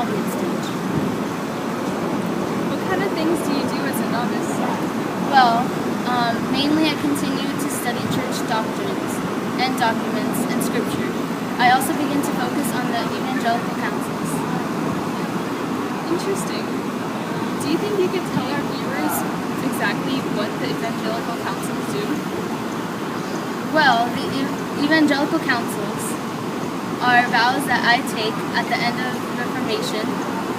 novice stage. What kind of things do you do as a novice? Well, mainly I continue to study church doctrines and documents and scripture. I also begin to focus on the evangelical councils. Interesting. Do you think you could tell our viewers exactly what the evangelical councils do? Well, the evangelical councils are vows that I take at the end of Reformation,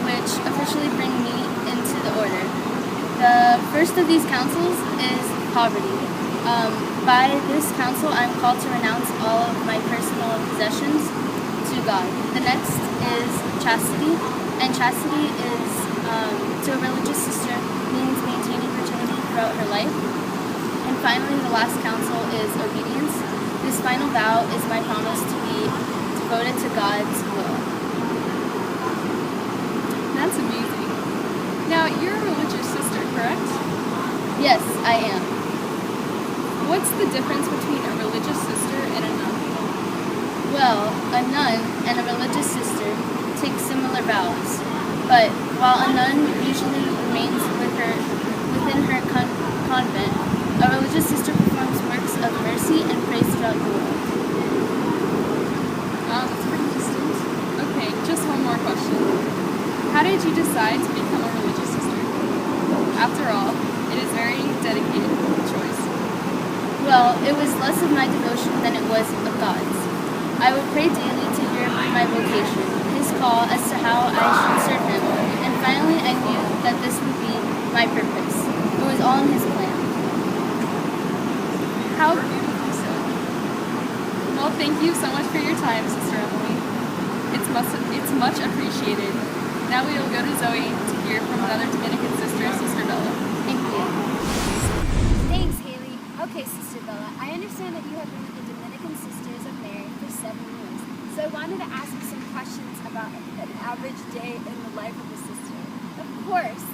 which officially bring me into the order. The first of these councils is poverty. By this council, I'm called to renounce all of my personal possessions to God. The next is chastity, and chastity is, to a religious sister, means maintaining virginity throughout her life. And finally, the last council is obedience. This final vow is my promise to be devoted to God's will. That's amazing. Now, you're a religious sister, correct? Yes, I am. What's the difference between a religious sister and a nun? Well, a nun and a religious sister take similar vows, but while a nun usually remains within her convent, a religious sister performs works of mercy and praise throughout the world. Wow, that's pretty distinct. Okay, just one more question. How did you decide to become a religious sister? After all, it is a very dedicated choice. Well, it was less of my devotion than it was of God's. I would pray daily to hear my vocation, His call as to how I should serve Him, and finally I knew that this would be my purpose. It was all in His plan. How beautifully said. Well, thank you so much for your time, Sister Emily. It's much appreciated. Now we will go to Zoe to hear from another Dominican sister, Sister Bella. Thank you. Thanks, Haley. Okay, Sister Bella, I understand that you have been with the Dominican Sisters of Mary for 7 years, so I wanted to ask you some questions about an average day in the life of a sister. Of course.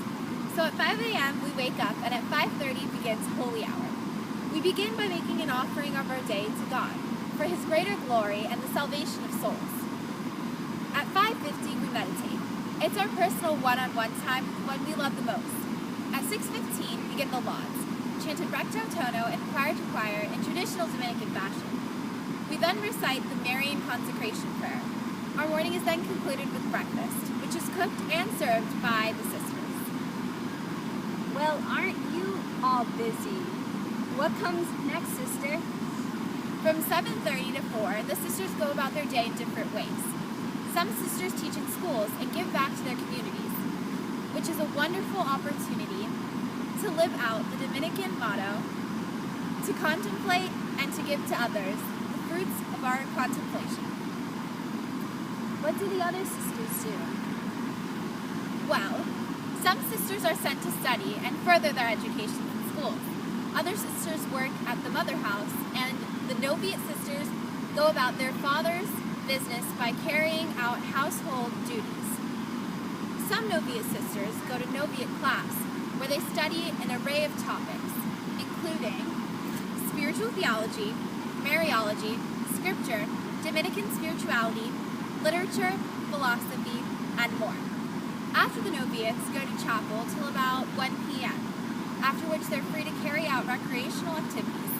So at 5 a.m. we wake up, and at 5:30 begins Holy Hour. We begin by making an offering of our day to God for His greater glory and the salvation of souls. At 5:50 we meditate. It's our personal one-on-one time when we love the most. At 6:15 begin the lauds, chanted recto tono and choir to choir in traditional Dominican fashion. We then recite the Marian consecration prayer. Our morning is then concluded with breakfast, which is cooked and served by the sisters. Well, aren't you all busy? What comes next, sister? From 7:30 to 4, the sisters go about their day in different ways. Some sisters teach in schools and give back to their communities, which is a wonderful opportunity to live out the Dominican motto, to contemplate and to give to others the fruits of our contemplation. What do the other sisters do? Well, some sisters are sent to study and further their education in schools. Other sisters work at the mother house, and the novitiate sisters go about their father's business by carrying out household duties. Some novitiate sisters go to novitiate class, where they study an array of topics, including spiritual theology, Mariology, scripture, Dominican spirituality, literature, philosophy, and more. After the novitiates go to chapel till about 1 p.m., after which they're free to carry out recreational activities.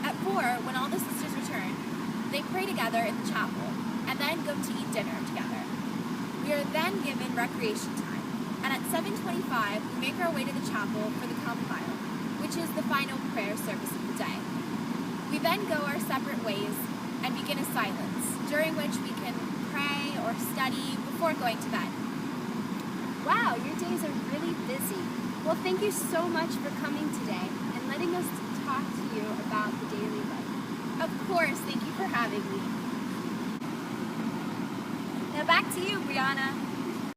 At 4, when all the sisters return, they pray together in the chapel, and then go to eat dinner together. We are then given recreation time, and at 7:25, we make our way to the chapel for the compile, which is the final prayer service of the day. We then go our separate ways and begin a silence, during which we can pray or study before going to bed. Wow, your days are really busy. Well, thank you so much for coming today and letting us talk to you about the daily life. Of course, thank you for having me. Now back to you, Brianna.